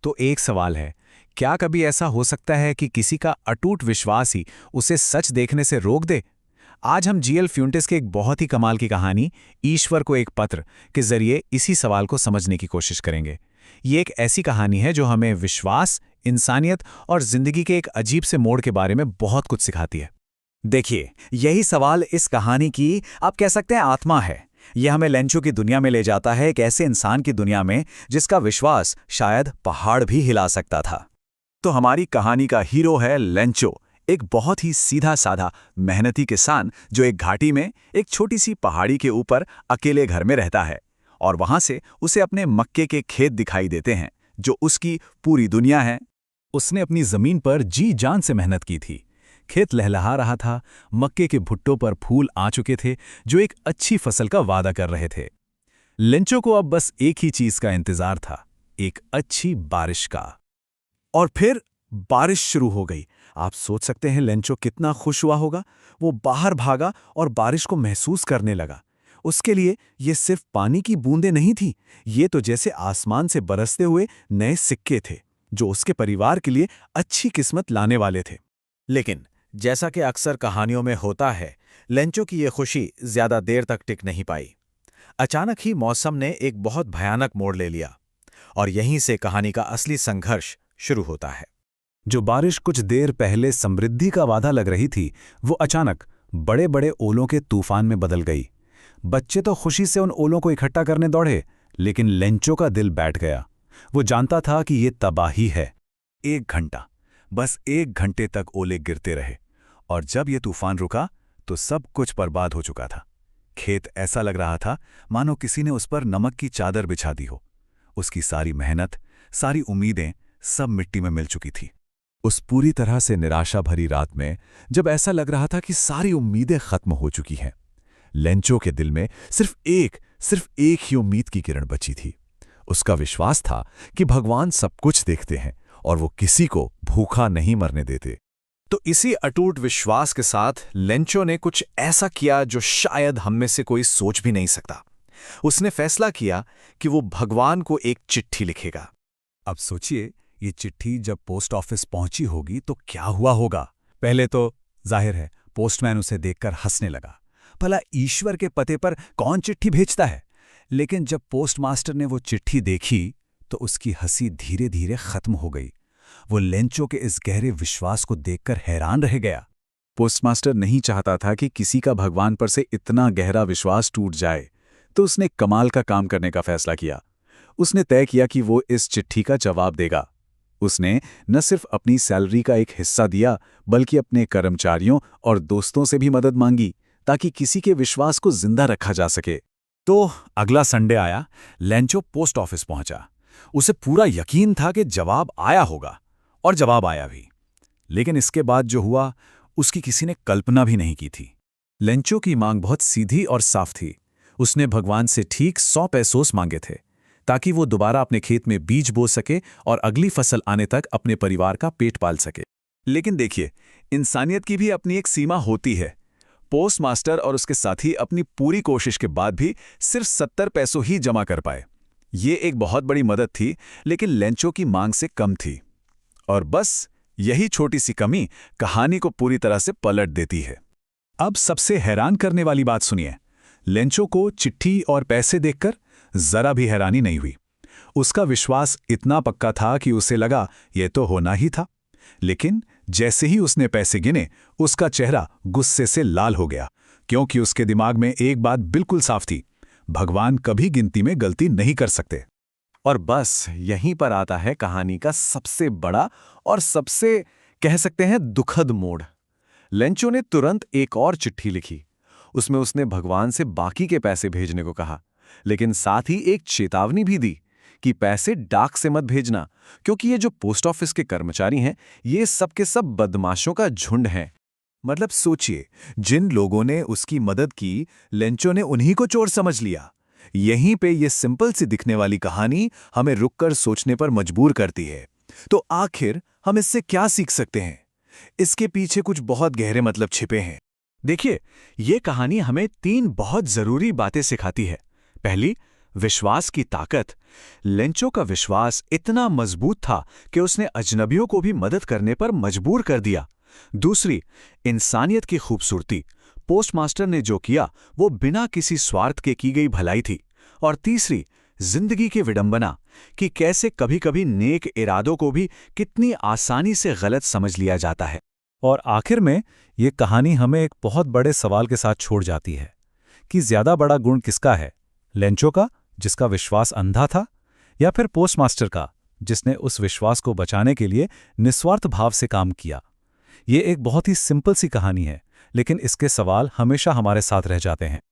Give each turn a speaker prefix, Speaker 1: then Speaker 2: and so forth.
Speaker 1: तो एक सवाल है, क्या कभी ऐसा हो सकता है कि किसी का अटूट विश्वास ही उसे सच देखने से रोक दे? आज हम जीएल फ्यूंटिस के एक बहुत ही कमाल की कहानी, ईश्वर को एक पत्र, के जरिए इसी सवाल को समझने की कोशिश करेंगे। ये एक ऐसी कहानी है जो हमें विश्वास, इंसानियत और जिंदगी के एक अजीब से मोड़ के बारे में बहुत कुछ सिखाती है।
Speaker 2: देखिए, यही सवाल इस कहानी की आप कह सकते हैं आत्मा है। यह हमें लेंचो की दुनिया में ले जाता है, एक ऐसे इंसान की दुनिया में जिसका विश्वास शायद पहाड़ भी हिला सकता था। तो हमारी कहानी का हीरो है लेंचो, एक बहुत ही सीधा साधा मेहनती किसान जो एक घाटी में एक छोटी सी पहाड़ी के ऊपर अकेले घर में रहता है। और वहां से उसे अपने मक्के के खेत दिखाई देते हैं जो उसकी पूरी दुनिया है।
Speaker 1: उसने अपनी जमीन पर जी जान से मेहनत की थी। खेत लहलहा रहा था, मक्के के भुट्टों पर फूल आ चुके थे जो एक अच्छी फसल का वादा कर रहे थे। लेंचो को अब बस एक ही चीज का इंतजार था, एक अच्छी बारिश का।
Speaker 2: और फिर बारिश शुरू हो गई। आप सोच सकते हैं लेंचो कितना खुश हुआ होगा। वो बाहर भागा और बारिश को महसूस करने लगा। उसके लिए ये सिर्फ पानी की बूंदें नहीं थी, ये तो जैसे आसमान से बरसते हुए नए सिक्के थे जो उसके परिवार के लिए अच्छी किस्मत लाने वाले थे। लेकिन जैसा कि अक्सर कहानियों में होता है, लेंचो की ये खुशी ज्यादा देर तक टिक नहीं पाई। अचानक ही मौसम ने एक बहुत भयानक मोड़ ले लिया और यहीं से कहानी का असली संघर्ष शुरू होता है।
Speaker 1: जो बारिश कुछ देर पहले समृद्धि का वादा लग रही थी, वो अचानक बड़े बड़े ओलों के तूफान में बदल गई। बच्चे तो खुशी से उन ओलों को इकट्ठा करने दौड़े, लेकिन लेंचो का दिल बैठ गया। वो जानता था कि ये तबाही है।
Speaker 2: 1 घंटा, बस 1 घंटे तक ओले गिरते रहे और जब ये तूफान रुका तो सब कुछ बर्बाद हो चुका था। खेत ऐसा लग रहा था मानो किसी ने उस पर नमक की चादर बिछा दी हो। उसकी सारी मेहनत, सारी उम्मीदें सब मिट्टी में मिल चुकी थी। उस पूरी तरह से निराशा भरी रात में, जब ऐसा लग रहा था कि सारी उम्मीदें खत्म हो चुकी हैं, लेंचो के दिल में सिर्फ एक ही उम्मीद की किरण बची थी। उसका विश्वास था कि भगवान सब कुछ देखते हैं और वो किसी को भूखा नहीं मरने देते। तो इसी अटूट विश्वास के साथ लेंचो ने कुछ ऐसा किया जो शायद हम में से कोई सोच भी नहीं सकता। उसने फैसला किया कि वो भगवान को एक चिट्ठी लिखेगा। अब सोचिए, ये चिट्ठी जब पोस्ट ऑफिस पहुंची होगी तो क्या हुआ होगा। पहले तो जाहिर है पोस्टमैन उसे देखकर हंसने लगा। भला ईश्वर के पते पर कौन चिट्ठी भेजता है। लेकिन जब पोस्टमास्टर ने वो चिट्ठी देखी तो उसकी हंसी धीरे धीरे खत्म हो गई। वो लेंचो के इस गहरे विश्वास को देखकर हैरान रह गया। पोस्टमास्टर नहीं चाहता था कि किसी का भगवान पर से इतना गहरा विश्वास टूट जाए, तो उसने कमाल का काम करने का फैसला किया। उसने तय किया कि वो इस चिट्ठी का जवाब देगा। उसने न सिर्फ अपनी सैलरी का एक हिस्सा दिया, बल्कि अपने कर्मचारियों और दोस्तों से भी मदद मांगी ताकि किसी के विश्वास को जिंदा रखा जा सके। तो अगला संडे आया, लेंचो पोस्ट ऑफिस पहुंचा। उसे पूरा यकीन था कि जवाब आया होगा, और जवाब आया भी। लेकिन इसके बाद जो हुआ, उसकी किसी ने कल्पना भी नहीं की थी। लेंचो की मांग बहुत सीधी और साफ थी। उसने भगवान से ठीक 100 पेसोस मांगे थे ताकि वो दोबारा अपने खेत में बीज बो सके और अगली फसल आने तक अपने परिवार का पेट पाल सके। लेकिन देखिए, इंसानियत की भी अपनी एक सीमा होती है। पोस्टमास्टर और उसके साथी अपनी पूरी कोशिश के बाद भी सिर्फ 70 पैसों ही जमा कर पाए। ये एक बहुत बड़ी मदद थी, लेकिन लेंचो की मांग से कम थी। और बस यही छोटी सी कमी कहानी को पूरी तरह से पलट देती है। अब सबसे हैरान करने वाली बात सुनिए। लेंचो को चिट्ठी और पैसे देखकर जरा भी हैरानी नहीं हुई। उसका विश्वास इतना पक्का था कि उसे लगा यह तो होना ही था। लेकिन जैसे ही उसने पैसे गिने, उसका चेहरा गुस्से से लाल हो गया, क्योंकि उसके दिमाग में एक बात बिल्कुल साफ थी, भगवान कभी गिनती में गलती नहीं कर सकते। और बस यहीं पर आता है कहानी का सबसे बड़ा और सबसे कह सकते हैं दुखद मोड़। लेंचो ने तुरंत एक और चिट्ठी लिखी। उसमें उसने भगवान से बाकी के पैसे भेजने को कहा, लेकिन साथ ही एक चेतावनी भी दी कि पैसे डाक से मत भेजना, क्योंकि ये जो पोस्ट ऑफिस के कर्मचारी हैं, ये सब के सब बदमाशों का झुंड है। मतलब सोचिए, जिन लोगों ने उसकी मदद की, लेंचो ने उन्हीं को चोर समझ लिया। यहीं पे ये सिंपल सी दिखने वाली कहानी हमें रुककर सोचने पर मजबूर करती है। तो आखिर हम इससे क्या सीख सकते हैं? इसके पीछे कुछ बहुत गहरे मतलब छिपे हैं। देखिए, ये कहानी हमें 3 बहुत जरूरी बातें सिखाती है। पहली, विश्वास की ताकत। लेंचो का विश्वास इतना मजबूत था कि उसने अजनबियों को भी मदद करने पर मजबूर कर दिया। दूसरी, इंसानियत की खूबसूरती। पोस्टमास्टर ने जो किया वो बिना किसी स्वार्थ के की गई भलाई थी। और तीसरी, जिंदगी की विडंबना कि कैसे कभी-कभी नेक इरादों को भी कितनी आसानी से गलत समझ लिया जाता है।
Speaker 3: और आखिर में ये कहानी हमें एक बहुत बड़े सवाल के साथ छोड़ जाती है कि ज्यादा बड़ा गुण किसका है, लेंचो का जिसका विश्वास अंधा था, या फिर पोस्टमास्टर का जिसने उस विश्वास को बचाने के लिए निस्वार्थ भाव से काम किया। ये एक बहुत ही सिंपल सी कहानी है, लेकिन इसके सवाल हमेशा हमारे साथ रह जाते हैं।